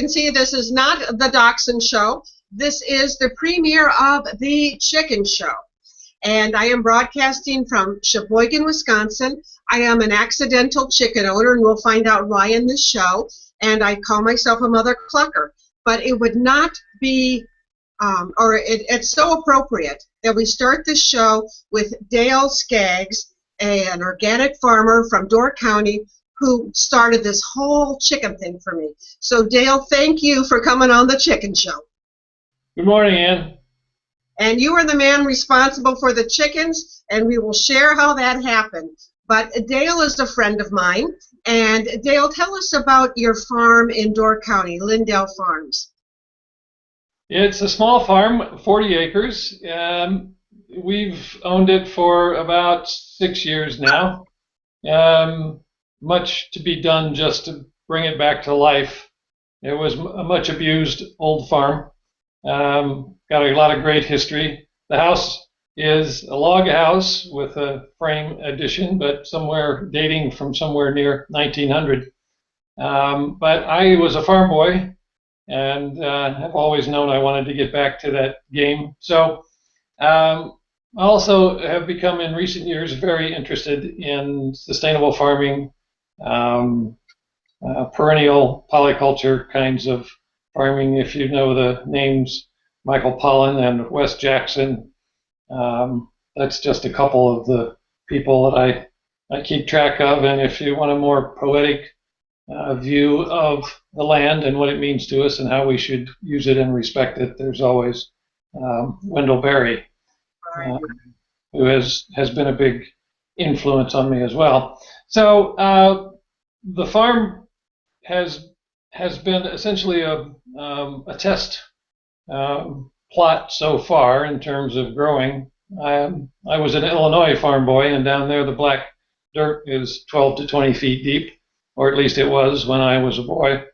can see, this is not the Dachshund Show. This is the premiere of the Chicken Show. And I am broadcasting from Sheboygan, Wisconsin. I am an accidental chicken owner, and we'll find out why in this show. And I call myself a mother clucker. But it would not be, it's so appropriate that we start this show with Dale Skaggs, an organic farmer from Door County, who started this whole chicken thing for me. So Dale, thank you for coming on the Chicken Show. Good morning, Ann. And you are the man responsible for the chickens, and we will share how that happened. But Dale is a friend of mine. And Dale, tell us about your farm in Door County, Lyndale Farms. It's a small farm, 40 acres. We've owned it for about 6 years now. Much to be done just to bring it back to life. It was a much abused old farm. Got a lot of great history. The house is a log house with a frame addition, but dating from somewhere near 1900. But I was a farm boy, and have always known I wanted to get back to that game. So I also have become in recent years very interested in sustainable farming, perennial polyculture kinds of farming. If you know the names Michael Pollan and Wes Jackson, that's just a couple of the people that I keep track of. And if you want a more poetic view of the land and what it means to us and how we should use it and respect it, there's always Wendell Berry, who has been a big influence on me as well. So the farm has been essentially a test plot so far in terms of growing. I was an Illinois farm boy, and down there the black dirt is 12 to 20 feet deep, or at least it was when I was a boy.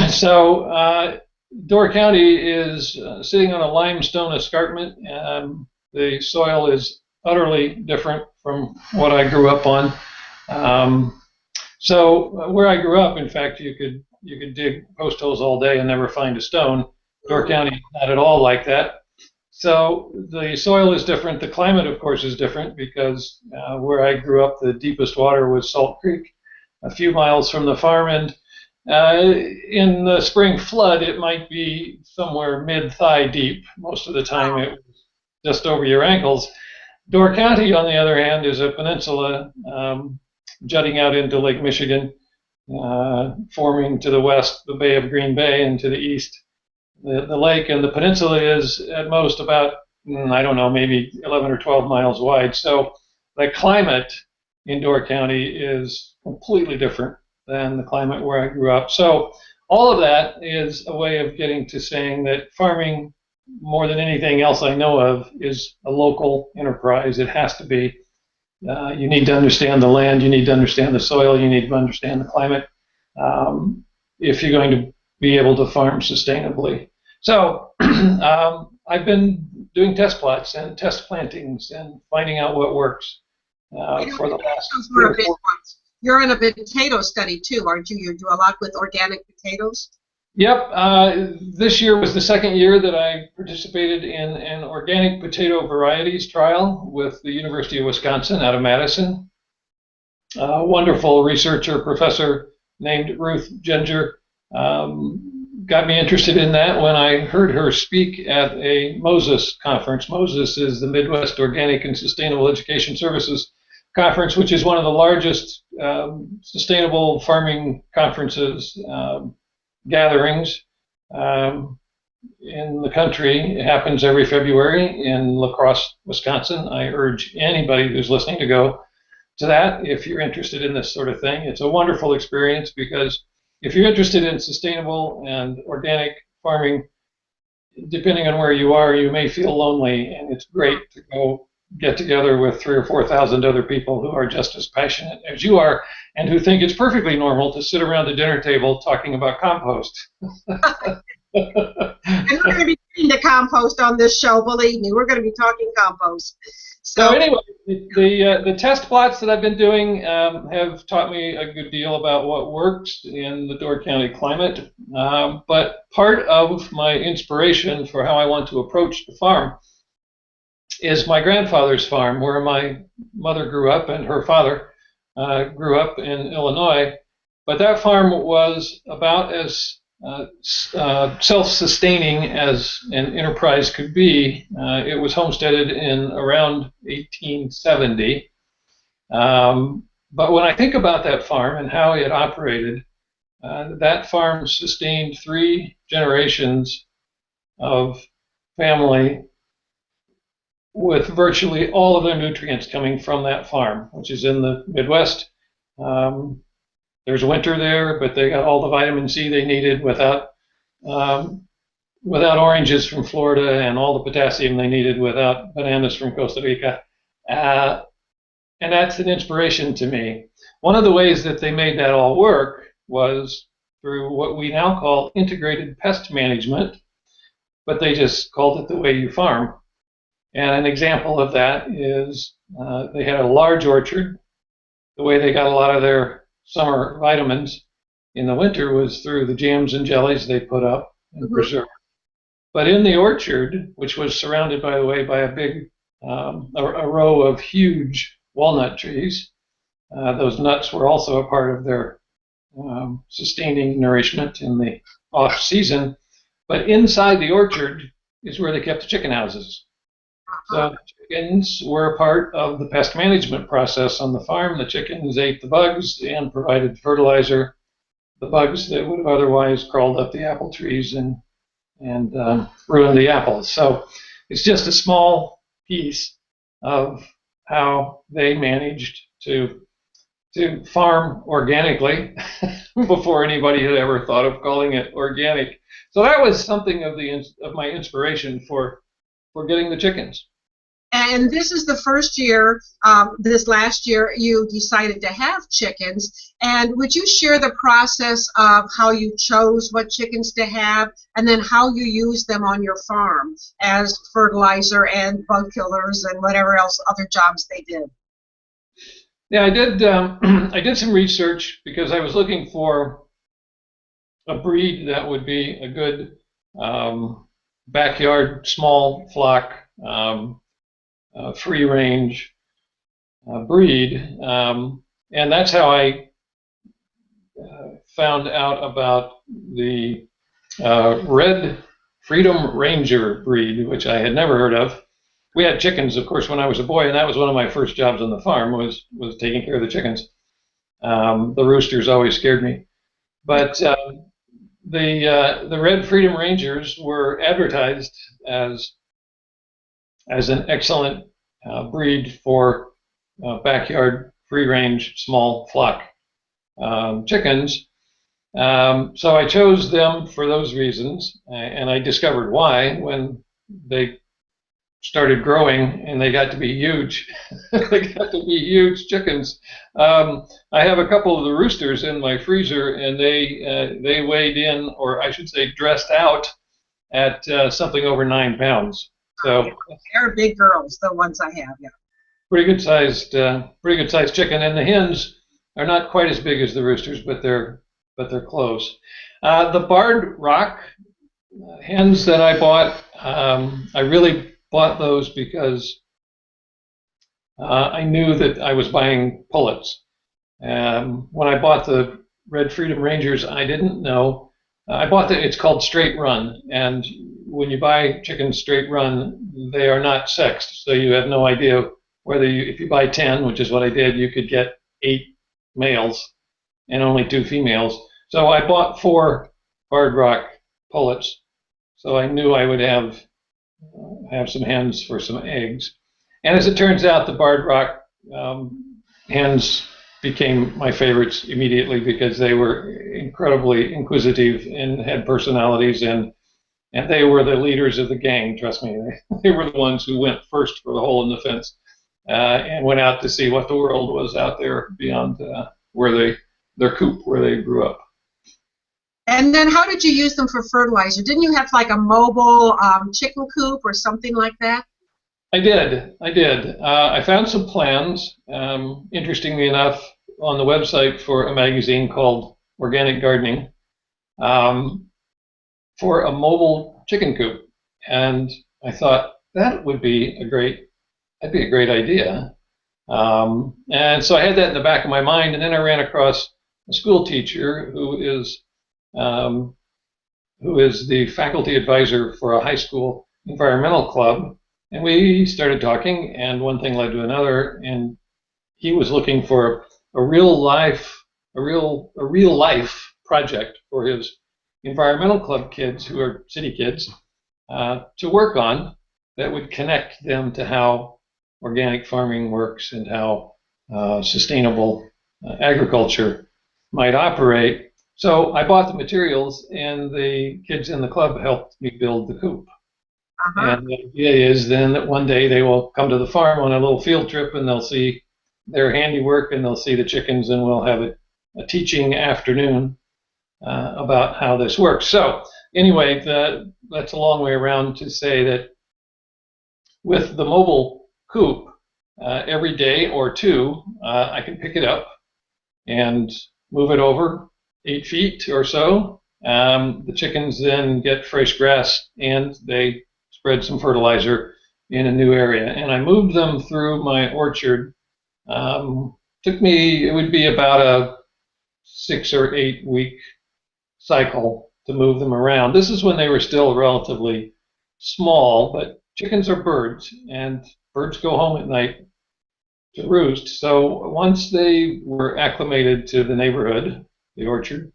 So Door County is sitting on a limestone escarpment. The soil is utterly different from what I grew up on. So where I grew up, in fact, you could dig post holes all day and never find a stone. Door County, not at all like that. So the soil is different. The climate, of course, is different because where I grew up, the deepest water was Salt Creek, a few miles from the farm. And in the spring flood, it might be somewhere mid-thigh deep. Most of the time, it was just over your ankles. Door County, on the other hand, is a peninsula jutting out into Lake Michigan, forming to the west the Bay of Green Bay, and to the east the lake. And the peninsula is at most about, I don't know, maybe 11 or 12 miles wide. So the climate in Door County is completely different than the climate where I grew up. So all of that is a way of getting to saying that farming, more than anything else I know of, is a local enterprise. It has to be. You need to understand the land, you need to understand the soil, you need to understand the climate if you're going to be able to farm sustainably. So I've been doing test plots and test plantings and finding out what works for the last 3 or 4 months. You're in a potato study too, aren't you? You do a lot with organic potatoes? Yep. This year was the second year that I participated in an organic potato varieties trial with the University of Wisconsin out of Madison. A wonderful researcher, professor named Ruth Ginger, got me interested in that when I heard her speak at a MOSES conference. MOSES is the Midwest Organic and Sustainable Education Services Conference, which is one of the largest sustainable farming conferences, gatherings in the country. It happens every February in La Crosse, Wisconsin. I urge anybody who's listening to go to that if you're interested in this sort of thing. It's a wonderful experience because if you're interested in sustainable and organic farming, depending on where you are, you may feel lonely, and it's great to go get together with 3,000 or 4,000 other people who are just as passionate as you are and who think it's perfectly normal to sit around the dinner table talking about compost. And we're going to be getting to compost on this show, believe me. We're going to be talking compost. So So, anyway, the test plots that I've been doing have taught me a good deal about what works in the Door County climate. But part of my inspiration for how I want to approach the farm is my grandfather's farm, where my mother grew up and her father grew up in Illinois. But that farm was about as self-sustaining as an enterprise could be. It was homesteaded in around 1870. But when I think about that farm and how it operated, that farm sustained 3 generations of family with virtually all of their nutrients coming from that farm, which is in the Midwest. There's winter there, but they got all the vitamin C they needed um, without oranges from Florida, and all the potassium they needed without bananas from Costa Rica. And that's an inspiration to me. One of the ways that they made that all work was through what we now call integrated pest management, but they just called it the way you farm. And an example of that is they had a large orchard. The way they got a lot of their summer vitamins in the winter was through the jams and jellies they put up and preserved. But in the orchard, which was surrounded, by the way, by a big a row of huge walnut trees, those nuts were also a part of their sustaining nourishment in the off season. But inside the orchard is where they kept the chicken houses. So chickens were a part of the pest management process on the farm. The chickens ate the bugs and provided fertilizer, the bugs that would have otherwise crawled up the apple trees and ruined the apples. So it's just a small piece of how they managed to farm organically before anybody had ever thought of calling it organic. So that was something of my inspiration for getting the chickens. and this is the first year, this last year, you decided to have chickens. And would you share the process of how you chose what chickens to have, and then how you use them on your farm as fertilizer and bug killers and whatever else other jobs they did? Yeah, I did. I did some research because I was looking for a breed that would be a good backyard small flock free range breed, and that's how I found out about the Red Freedom Ranger breed, which I had never heard of. We had chickens, of course, when I was a boy, and that was one of my first jobs on the farm was taking care of the chickens. The roosters always scared me, but the Red Freedom Rangers were advertised as an excellent breed for backyard free-range small flock chickens. So I chose them for those reasons, and I discovered why when they started growing and they got to be huge. They got to be huge chickens. I have a couple of the roosters in my freezer, and they weighed in, or I should say dressed out, at something over 9 pounds. So They're big girls, the ones I have, yeah. pretty good sized chicken. And the hens are not quite as big as the roosters, but they're close. The barred rock hens that I bought, I really bought those because I knew that I was buying pullets. When I bought the Red Freedom Rangers, I didn't know. It's called straight run, and when you buy chickens straight run, they are not sexed, so you have no idea whether if you buy 10, which is what I did, you could get 8 males and only 2 females. So I bought 4 barred rock pullets, so I knew I would have some hens for some eggs. And as it turns out, the barred rock hens became my favorites immediately because they were incredibly inquisitive and had personalities, and they were the leaders of the gang, trust me. They were the ones who went first for the hole in the fence and went out to see what the world was out there beyond their coop where they grew up. And then how did you use them for fertilizer? Didn't you have like a mobile chicken coop or something like that? I did. I did. I found some plans, interestingly enough, on the website for a magazine called Organic Gardening, um, for a mobile chicken coop, and I thought that would be that'd be a great idea. And so I had that in the back of my mind, and then I ran across a school teacher um, who is the faculty advisor for a high school environmental club, and we started talking, and one thing led to another, and he was looking for a real life project for his environmental club kids, who are city kids, to work on that would connect them to how organic farming works and how sustainable agriculture might operate. So I bought the materials, and the kids in the club helped me build the coop. Uh-huh. And the idea is then that one day they will come to the farm on a little field trip, and they'll see their handiwork, and they'll see the chickens, and we'll have a teaching afternoon about how this works. So anyway, that's a long way around to say that with the mobile coop, every day or two, I can pick it up and move it over 8 feet or so. The chickens then get fresh grass, and they spread some fertilizer in a new area. And I moved them through my orchard. It would be about a 6 or 8 week cycle to move them around. This is when they were still relatively small, but chickens are birds, and birds go home at night to roost. So once they were acclimated to the neighborhood, the orchard,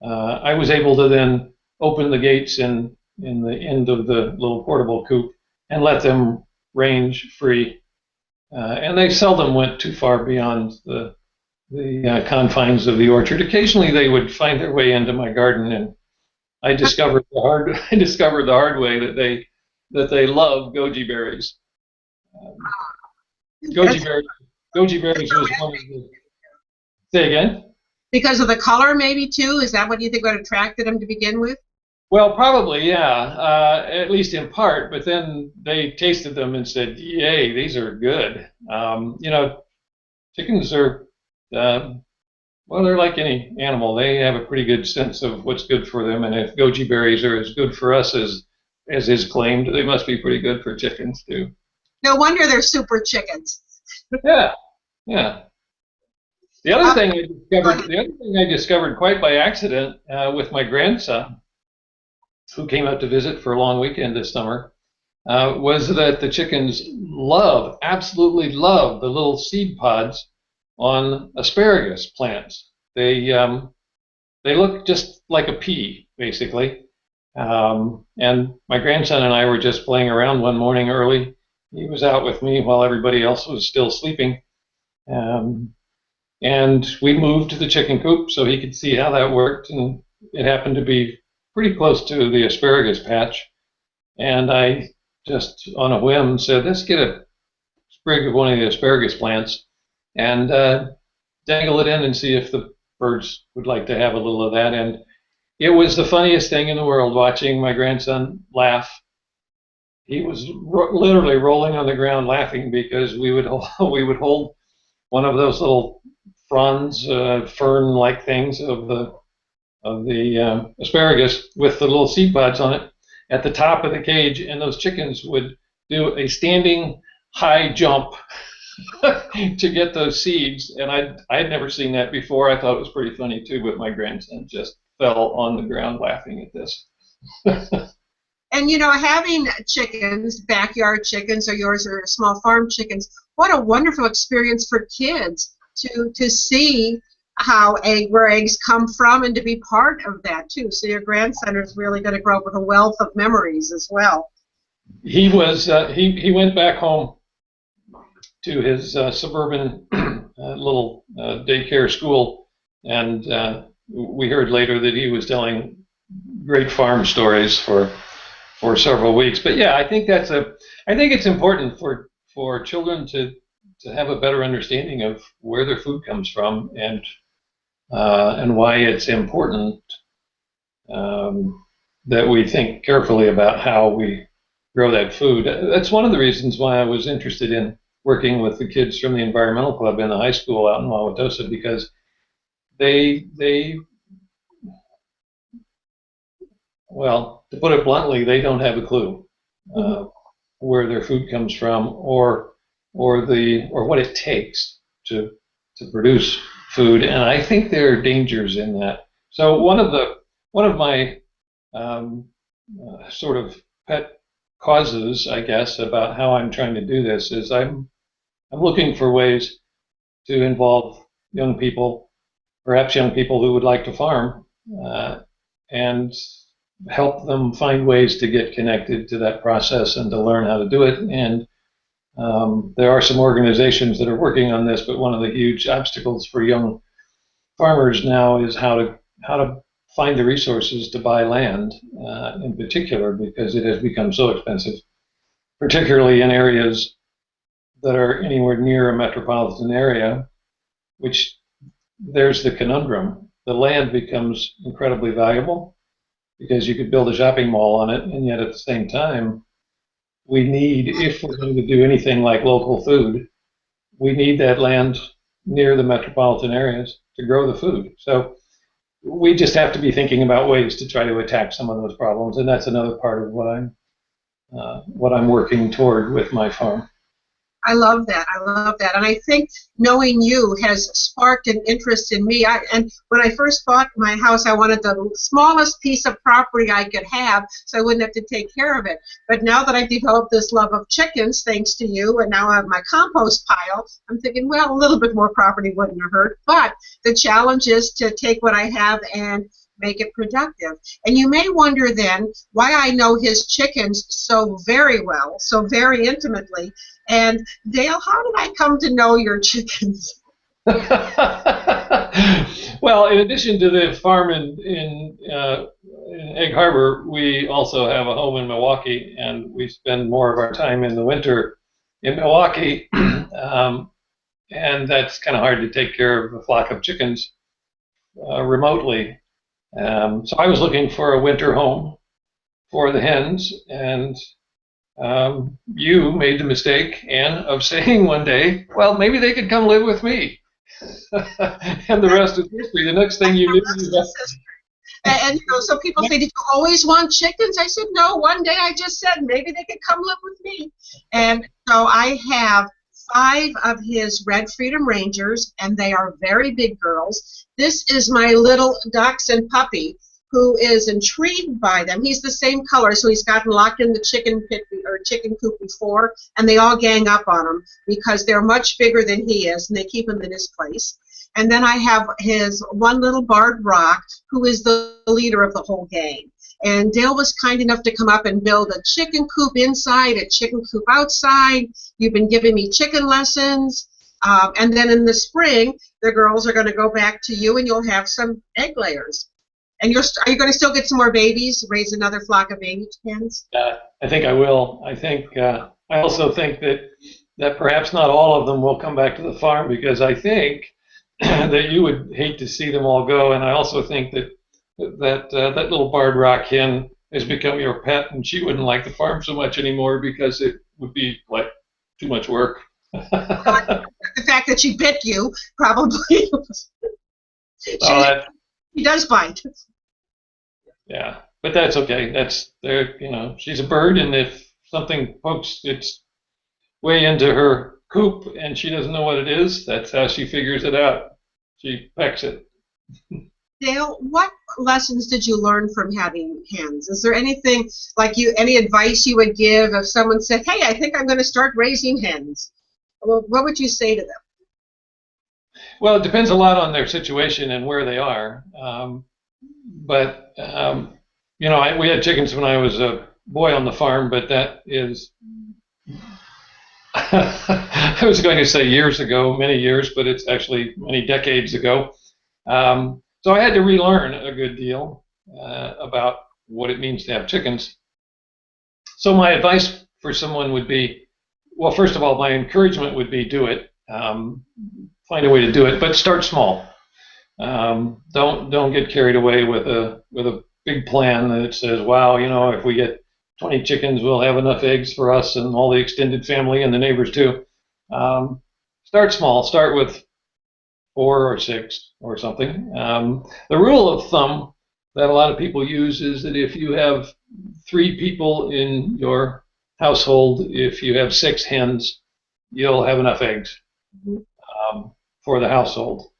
I was able to then open the gates in the end of the little portable coop and let them range free. And they seldom went too far beyond the confines of the orchard. Occasionally, they would find their way into my garden, and I discovered the hard way that they love goji berries. Um, goji That's berries Goji berries was one of the. Say again. because of the color, maybe too. Is that what you think what attracted them to begin with? Well, probably, yeah, at least in part. But then they tasted them and said, "Yay, these are good." Chickens are, um, well, they're like any animal. They have a pretty good sense of what's good for them, and if goji berries are as good for us as is claimed, they must be pretty good for chickens too. No wonder they're super chickens. Yeah, yeah. Uh, Go ahead. The other thing I discovered quite by accident with my grandson, who came up to visit for a long weekend this summer, was that the chickens absolutely love the little seed pods on asparagus plants. They look just like a pea, basically. And my grandson and I were just playing around one morning early. He was out with me while everybody else was still sleeping. Um, and we moved to the chicken coop so he could see how that worked. And it happened to be pretty close to the asparagus patch. And I just, on a whim, said, let's get a sprig of one of the asparagus plants and dangle it in and see if the birds would like to have a little of that. And it was the funniest thing in the world watching my grandson laugh. He was literally rolling on the ground laughing because we would hold one of those little fronds, fern-like things of the asparagus with the little seed pods on it at the top of the cage, and those chickens would do a standing high jump to get those seeds. And I had never seen that before. I thought it was pretty funny too, but my grandson just fell on the ground laughing at this. And having chickens, backyard chickens, or yours are small farm chickens, what a wonderful experience for kids to see where eggs come from and to be part of that too. So your grandson is really going to grow up with a wealth of memories as well. He went back home to his suburban little daycare school, and we heard later that he was telling great farm stories for several weeks. But yeah, I think it's important for children to have a better understanding of where their food comes from and why it's important that we think carefully about how we grow that food. That's one of the reasons why I was interested in working with the kids from the environmental club in the high school out in Wauwatosa, because they well, to put it bluntly, they don't have a clue Mm-hmm. where their food comes from, or what it takes to produce food. And I think there are dangers in that. So one of my sort of pet causes, I guess, about how I'm trying to do this is I'm looking for ways to involve young people, perhaps young people who would like to farm, and help them find ways to get connected to that process and to learn how to do it. And there are some organizations that are working on this, but one of the huge obstacles for young farmers now is how to find the resources to buy land, in particular, because it has become so expensive, particularly in areas that are anywhere near a metropolitan area, which there's the conundrum. The land becomes incredibly valuable because you could build a shopping mall on it, and yet at the same time, we need, if we're going to do anything like local food, we need that land near the metropolitan areas to grow the food. So we just have to be thinking about ways to try to attack some of those problems, and that's another part of what I'm working toward with my farm. I love that. I love that. And I think knowing you has sparked an interest in me. And when I first bought my house, I wanted the smallest piece of property I could have so I wouldn't have to take care of it. But now that I've developed this love of chickens, thanks to you, and now I have my compost pile, I'm thinking, well, a little bit more property wouldn't hurt. But the challenge is to take what I have and make it productive. And you may wonder then why I know his chickens so very well, so very intimately. And Dale, how did I come to know your chickens? Well, in addition to the farm in Egg Harbor, we also have a home in Milwaukee, and we spend more of our time in the winter in Milwaukee. And that's kind of hard to take care of a flock of chickens remotely. So I was looking for a winter home for the hens, and you made the mistake, Anne, of saying one day, well, maybe they could come live with me. And the rest is history. The next thing you knew, And so people say, did you always want chickens? I said, no, one day I just said maybe they could come live with me. And so I have 5 of his Red Freedom Rangers, and they are very big girls. This is my little dachshund puppy, who is intrigued by them. He's the same color, so he's gotten locked in the chicken pit or chicken coop before, and they all gang up on him because they're much bigger than he is, and they keep him in his place. And then I have his one little barred rock, who is the leader of the whole gang. And Dale was kind enough to come up and build a chicken coop inside, a chicken coop outside. You've been giving me chicken lessons. And then in the spring, the girls are going to go back to you, and you'll have some egg layers. And are you going to still get some more babies, raise another flock of baby hens? I think I will. I also think that perhaps not all of them will come back to the farm, because I think that you would hate to see them all go. And I also think that little barred rock hen has become your pet, and she wouldn't like the farm so much anymore because it would be like too much work. The fact that she bit you probably. She does bite. Yeah, but that's okay. That's there. She's a bird, and if something pokes its way into her coop and she doesn't know what it is, that's how she figures it out. She pecks it. Dale, what lessons did you learn from having hens? Is there anything any advice you would give if someone said, "Hey, I think I'm going to start raising hens"? Well, what would you say to them? Well, it depends a lot on their situation and where they are. But we had chickens when I was a boy on the farm, but that is, I was going to say years ago, many years, but it's actually many decades ago. So I had to relearn a good deal about what it means to have chickens. So my advice for someone would be, well, first of all, my encouragement would be do it. Find a way to do it, but start small. Don't get carried away with a big plan that says, wow, if we get 20 chickens will have enough eggs for us and all the extended family and the neighbors too. Start small. Start with 4 or 6 or something. The rule of thumb that a lot of people use is that if you have 3 people in your household, if you have 6 hens, you'll have enough eggs for the household.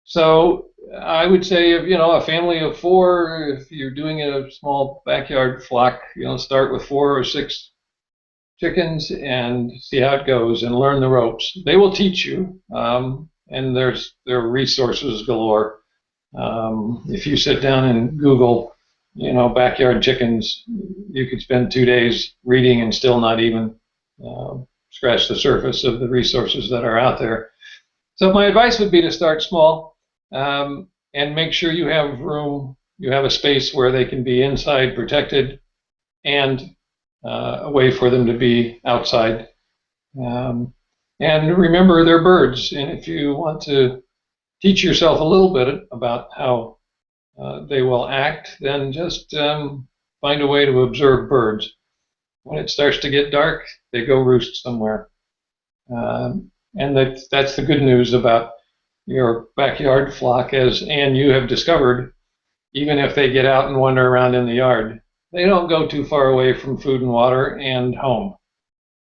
So I would say, if a family of 4, if you're doing a small backyard flock, start with 4 or 6 chickens and see how it goes and learn the ropes. They will teach you, and there are resources galore. If you sit down and Google, backyard chickens, you could spend 2 days reading and still not even scratch the surface of the resources that are out there. So my advice would be to start small, and make sure you have room, you have a space where they can be inside protected and a way for them to be outside. And remember, they're birds, and if you want to teach yourself a little bit about how they will act, then just find a way to observe birds. When it starts to get dark, they go roost somewhere. And that's the good news about your backyard flock, as Ann, you have discovered. Even if they get out and wander around in the yard, they don't go too far away from food and water and home,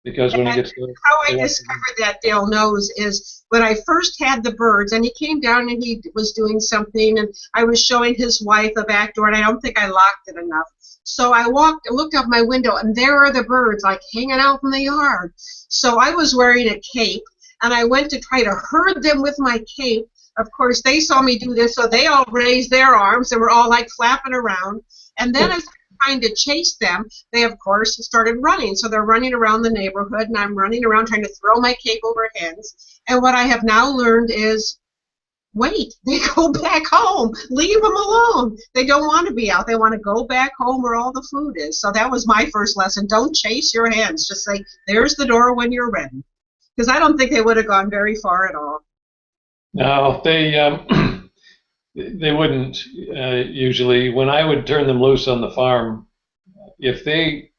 because when it gets dark, how I discovered that, Dale knows, is when I first had the birds, and he came down and he was doing something, and I was showing his wife a back door, and I don't think I locked it enough. So I looked out my window, and there are the birds, like hanging out in the yard. So I was wearing a cape, and I went to try to herd them with my cape. Of course, they saw me do this, so they all raised their arms and were all like flapping around. And then as I'm trying to chase them, they, of course, started running. So they're running around the neighborhood, and I'm running around trying to throw my cape over hens. And what I have now learned is, wait, they go back home. Leave them alone. They don't want to be out. They want to go back home where all the food is. So that was my first lesson. Don't chase your hens. Just say, there's the door when you're ready. Because I don't think they would have gone very far at all. No, they wouldn't usually. When I would turn them loose on the farm, if they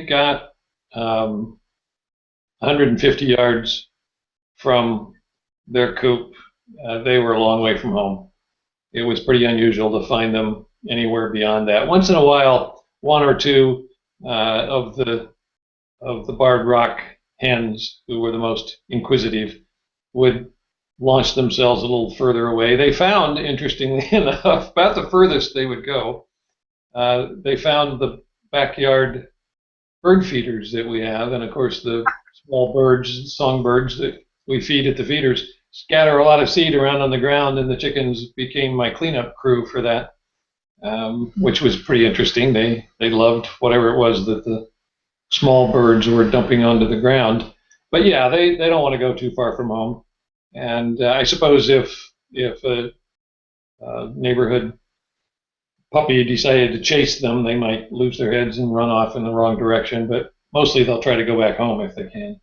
got 150 yards from their coop, they were a long way from home. It was pretty unusual to find them anywhere beyond that. Once in a while, 1 or 2 of the barred rock hens, who were the most inquisitive, would launch themselves a little further away. They found, interestingly enough, about the furthest they would go, they found the backyard bird feeders that we have, and of course the small birds, songbirds that we feed at the feeders, scatter a lot of seed around on the ground, and the chickens became my cleanup crew for that, which was pretty interesting. They loved whatever it was that the small birds were dumping onto the ground. But yeah, they don't want to go too far from home. And I suppose if a neighborhood puppy decided to chase them, they might lose their heads and run off in the wrong direction. But mostly they'll try to go back home if they can.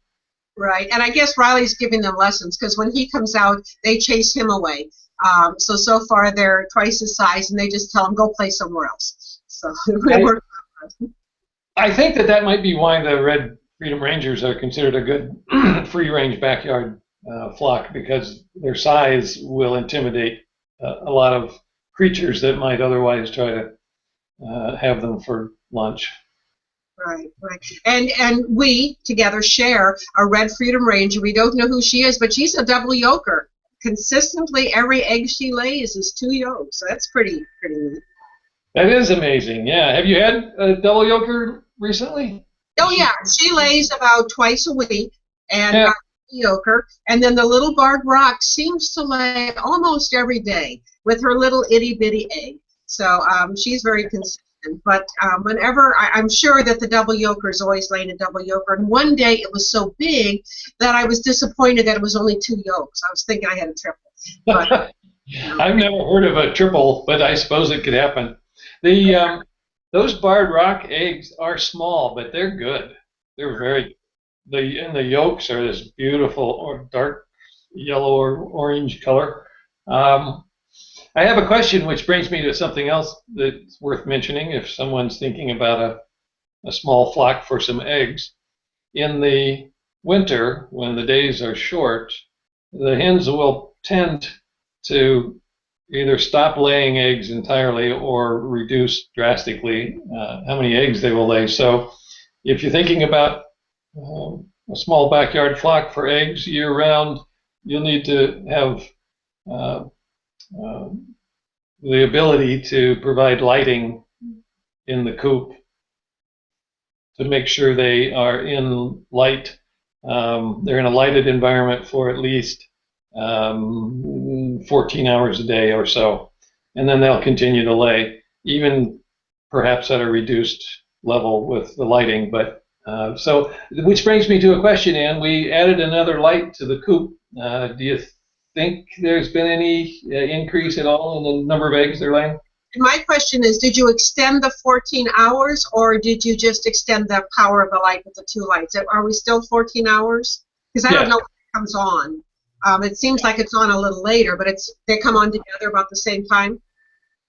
Right, and I guess Riley's giving them lessons, because when he comes out, they chase him away. So far they're twice his size, and they just tell him, go play somewhere else. So I think that might be why the Red Freedom Rangers are considered a good free-range backyard flock, because their size will intimidate a lot of creatures that might otherwise try to have them for lunch. Right. And we together share a Red Freedom Ranger. We don't know who she is, but she's a double yoker. Consistently, every egg she lays is 2 yolks. So that's pretty neat. That is amazing. Yeah. Have you had a double yoker recently? Oh yeah, she lays about twice a week, and yoker. And then the little barred rock seems to lay almost every day with her little itty bitty egg. So she's very consistent. But whenever, I'm sure that the double yoker is always laying a double yoker. And one day it was so big that I was disappointed that it was only 2 yolks. I was thinking I had a triple. But, I've never heard of a triple, but I suppose it could happen. Those barred rock eggs are small, but they're good. They're very good. And the yolks are this beautiful or dark yellow or orange color. I have a question, which brings me to something else that's worth mentioning if someone's thinking about a small flock for some eggs. In the winter, when the days are short, the hens will tend to either stop laying eggs entirely or reduce drastically how many eggs they will lay. So if you're thinking about a small backyard flock for eggs year round, you'll need to have uh, uh, the ability to provide lighting in the coop to make sure they are in light. They're in a lighted environment for at least 14 hours a day or so, and then they'll continue to lay, even perhaps at a reduced level with the lighting. But so, which brings me to a question, Ann. We added another light to the coop. Do you think there's been any increase at all in the number of eggs they're laying? My question is, did you extend the 14 hours, or did you just extend the power of the light with the two lights? Are we still 14 hours? Because I don't know when it comes on. It seems like it's on a little later, but they come on together about the same time?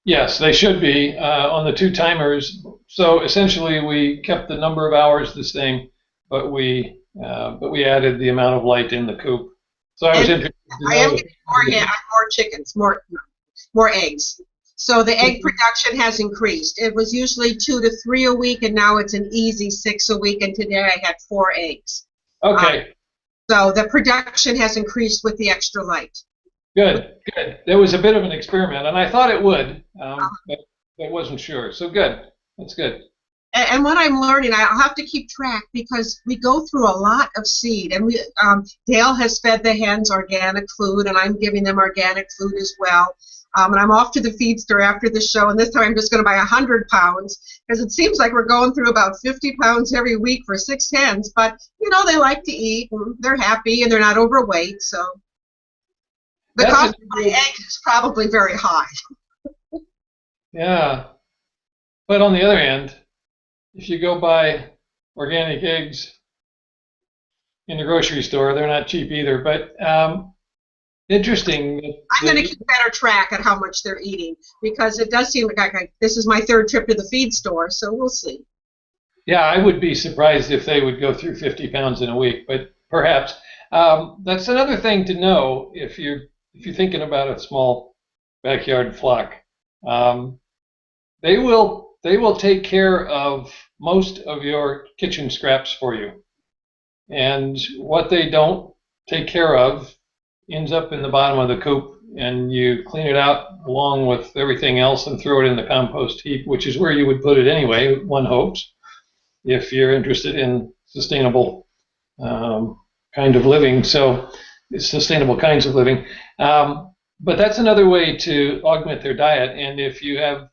Yes, they should be on the two timers. So essentially, we kept the number of hours the same, but we added the amount of light in the coop. So I was interested to know. I am getting more chickens, more eggs. So the egg production has increased. It was usually 2 to 3 a week, and now it's an easy 6 a week. And today I had 4 eggs. Okay. So the production has increased with the extra light. Good, good. There was a bit of an experiment, and I thought it would, but I wasn't sure. So good. That's good. And what I'm learning, I'll have to keep track because we go through a lot of seed. And Dale has fed the hens organic food, and I'm giving them organic food as well. And I'm off to the feed store after the show, and this time I'm just going to buy 100 pounds because it seems like we're going through about 50 pounds every week for 6 hens. But, they like to eat, and they're happy, and they're not overweight. So the cost of my eggs is probably very high. Yeah. But on the other hand, if you go buy organic eggs in the grocery store, they're not cheap either. But interesting. I'm going to keep better track at how much they're eating because it does seem like this is my 3rd trip to the feed store, so we'll see. Yeah, I would be surprised if they would go through 50 pounds in a week, but perhaps. That's another thing to know if you're thinking about a small backyard flock. They will take care of most of your kitchen scraps for you, and what they don't take care of ends up in the bottom of the coop, and you clean it out along with everything else and throw it in the compost heap, which is where you would put it anyway, one hopes, if you're interested in sustainable kind of living. So sustainable kinds of living. But that's another way to augment their diet. And if you have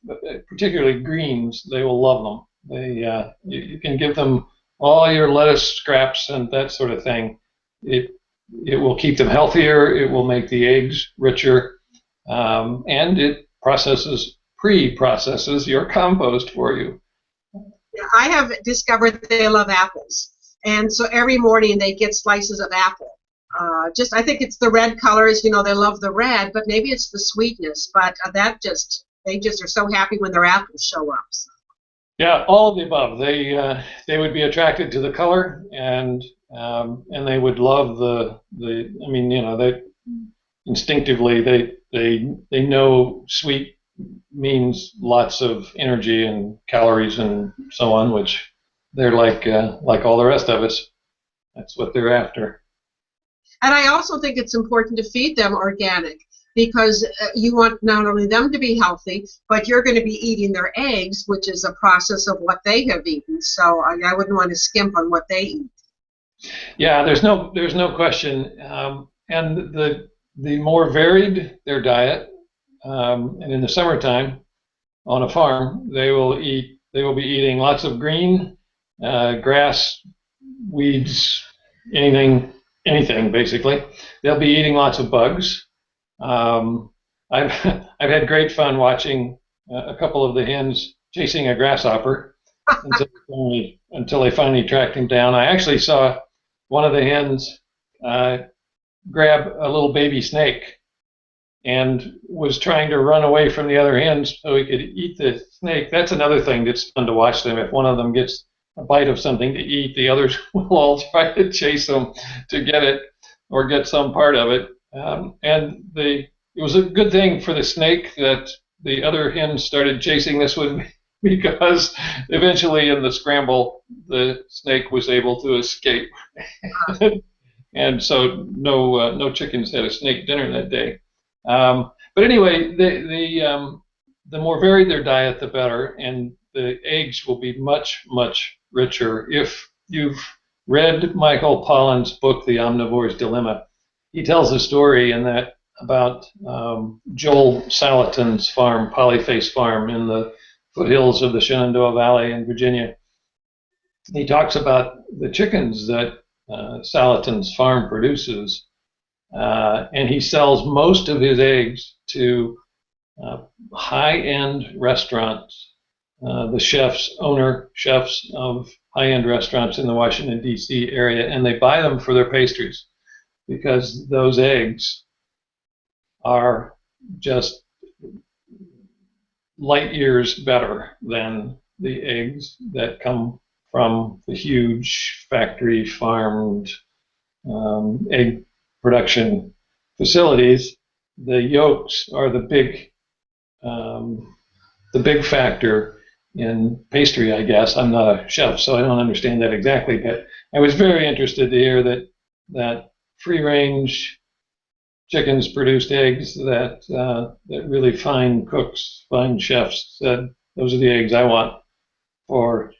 particularly greens, they will love them. You can give them all your lettuce scraps and that sort of thing. It will keep them healthier. It will make the eggs richer, and it pre-processes your compost for you. I have discovered they love apples, and so every morning they get slices of apple. I think it's the red colors, they love the red, but maybe it's the sweetness. But they just are so happy when their apples show up. So. Yeah, all of the above. They would be attracted to the color, and they would love the. I mean, they instinctively they know sweet means lots of energy and calories and so on, which they're like all the rest of us. That's what they're after. And I also think it's important to feed them organic because you want not only them to be healthy, but you're going to be eating their eggs, which is a process of what they have eaten. So I wouldn't want to skimp on what they eat. Yeah, there's no question. And the more varied their diet, and in the summertime on a farm, they will be eating lots of green, grass, weeds, anything basically. They'll be eating lots of bugs. I've had great fun watching a couple of the hens chasing a grasshopper until they finally tracked him down. I actually saw one of the hens grab a little baby snake and was trying to run away from the other hens so he could eat the snake. That's another thing that's fun to watch them. If one of them gets a bite of something to eat, the others will all try to chase them to get it or get some part of it. It was a good thing for the snake that the other hens started chasing this one because eventually in the scramble, the snake was able to escape. And so no chickens had a snake dinner that day. But anyway, the more varied their diet, the better, and the eggs will be much, much richer. If you've read Michael Pollan's book, The Omnivore's Dilemma, he tells a story in that about Joel Salatin's farm, Polyface Farm, in the foothills of the Shenandoah Valley in Virginia. He talks about the chickens that Salatin's farm produces, and he sells most of his eggs to high-end restaurants, the chefs of high-end restaurants in the Washington, D.C. area, and they buy them for their pastries because those eggs are just light years better than the eggs that come from the huge factory farmed egg production facilities. The yolks are the big factor in pastry, I guess. I'm not a chef, so I don't understand that exactly, but I was very interested to hear that free-range chickens produced eggs that really fine cooks, fine chefs said, those are the eggs I want for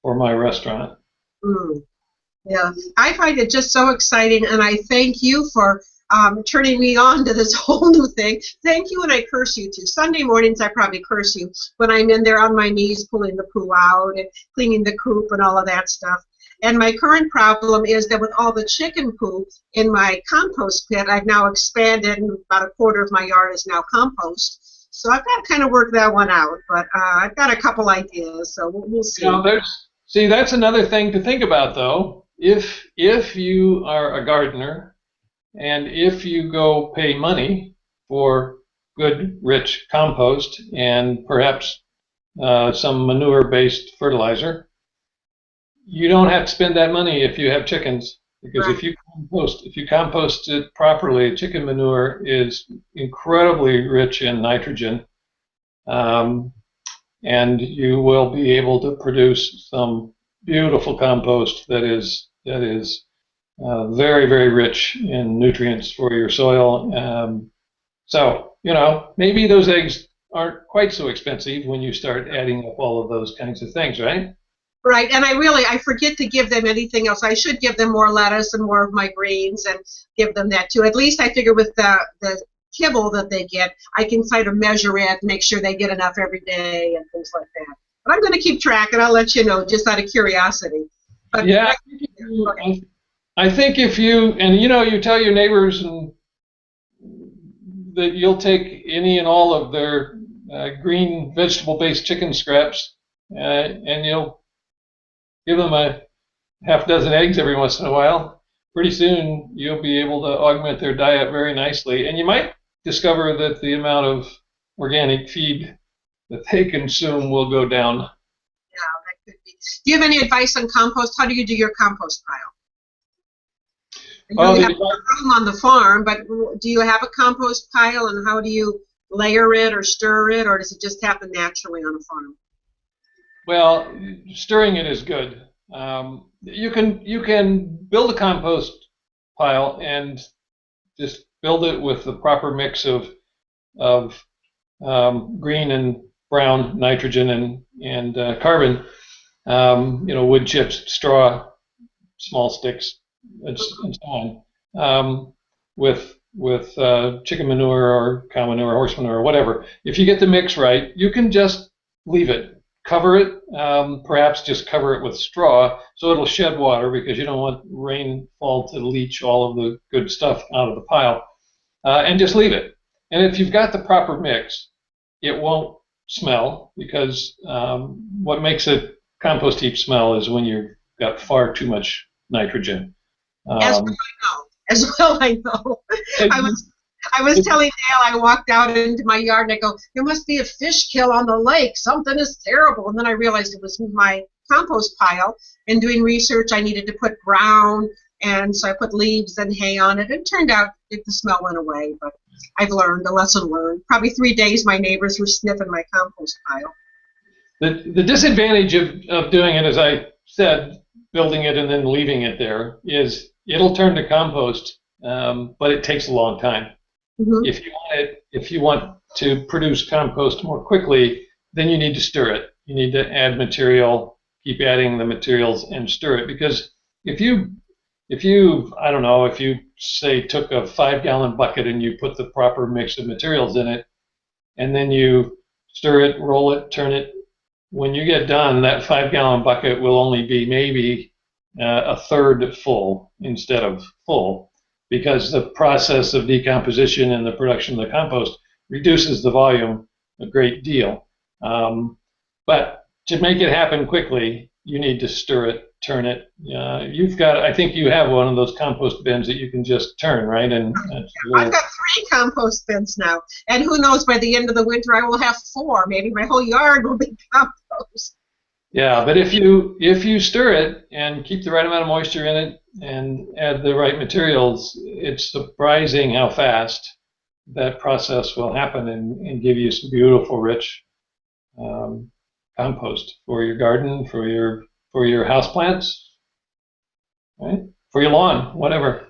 my restaurant. Mm. Yeah, I find it just so exciting, and I thank you for turning me on to this whole new thing. Thank you, and I curse you too. Sunday mornings, I probably curse you when I'm in there on my knees pulling the poo out and cleaning the coop and all of that stuff. And my current problem is that with all the chicken poo in my compost pit, I've now expanded, and about a quarter of my yard is now compost. So I've got to kind of work that one out, but I've got a couple ideas, so we'll see. See, that's another thing to think about, though. If you are a gardener and if you go pay money for good, rich compost and perhaps some manure-based fertilizer, you don't have to spend that money if you have chickens, because Right. if you compost it properly, chicken manure is incredibly rich in nitrogen, and you will be able to produce some beautiful compost that is very, very rich in nutrients for your soil. So maybe those eggs aren't quite so expensive when you start adding up all of those kinds of things, right? Right, and I forget to give them anything else. I should give them more lettuce and more of my greens and give them that too. At least I figure with the kibble that they get, I can kind of measure it, make sure they get enough every day and things like that. But I'm going to keep track, and I'll let you know just out of curiosity. But Yeah, I think if you tell your neighbors and that you'll take any and all of their green vegetable-based chicken scraps, and you'll give them a half dozen eggs every once in a while, pretty soon you'll be able to augment their diet very nicely. And you might discover that the amount of organic feed that they consume will go down. yeah, that could be. Do you have any advice on compost? How do you do your compost pile? You have room on the farm, but do you have a compost pile, and how do you layer it or stir it, or does it just happen naturally on a farm? Well, stirring it is good. You can build a compost pile and just build it with the proper mix of green and brown nitrogen and carbon. Wood chips, straw, small sticks, and so on. With chicken manure or cow manure, horse manure, or whatever. If you get the mix right, you can just leave it. Cover it, perhaps just cover it with straw so it'll shed water, because you don't want rainfall to leach all of the good stuff out of the pile, and just leave it. And if you've got the proper mix, it won't smell, because what makes a compost heap smell is when you've got far too much nitrogen. As well I know. I was telling Dale, I walked out into my yard and I go, there must be a fish kill on the lake. Something is terrible. And then I realized it was my compost pile, and doing research, I needed to put brown, and so I put leaves and hay on it. It turned out the smell went away, but I've learned, a lesson learned. Probably 3 days my neighbors were sniffing my compost pile. The disadvantage of doing it, as I said, building it and then leaving it there, is it'll turn to compost, but it takes a long time. Mm-hmm. If you want to produce compost more quickly, then you need to stir it. You need to add material, keep adding the materials, and stir it. Because if you I don't know, if you say took a 5-gallon bucket and you put the proper mix of materials in it, and then you stir it, roll it, turn it, when you get done, that 5-gallon bucket will only be maybe a third full instead of full, because the process of decomposition and the production of the compost reduces the volume a great deal. But to make it happen quickly, you need to stir it, turn it. I think you have one of those compost bins that you can just turn, right? And I've got 3 compost bins now, and who knows, by the end of the winter I will have 4. Maybe my whole yard will be compost. Yeah, but if you stir it and keep the right amount of moisture in it and add the right materials, it's surprising how fast that process will happen and give you some beautiful, rich compost for your garden, for your houseplants, right? For your lawn, whatever.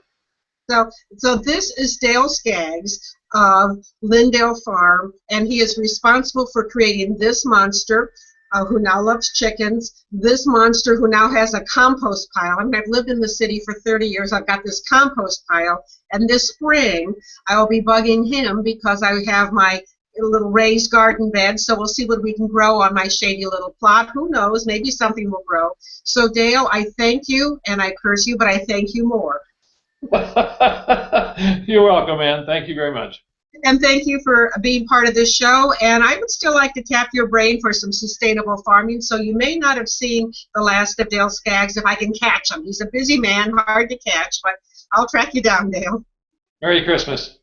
So this is Dale Skaggs of Lyndale Farm, and he is responsible for creating this monster who now loves chickens, this monster who now has a compost pile. I mean, I've lived in the city for 30 years. I've got this compost pile, and this spring I will be bugging him because I have my little raised garden bed, so we'll see what we can grow on my shady little plot. Who knows? Maybe something will grow. So, Dale, I thank you, and I curse you, but I thank you more. You're welcome, man. Thank you very much. And thank you for being part of this show. And I would still like to tap your brain for some sustainable farming. So you may not have seen the last of Dale Skaggs if I can catch him. He's a busy man, hard to catch, but I'll track you down, Dale. Merry Christmas.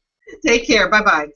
Take care. Bye-bye.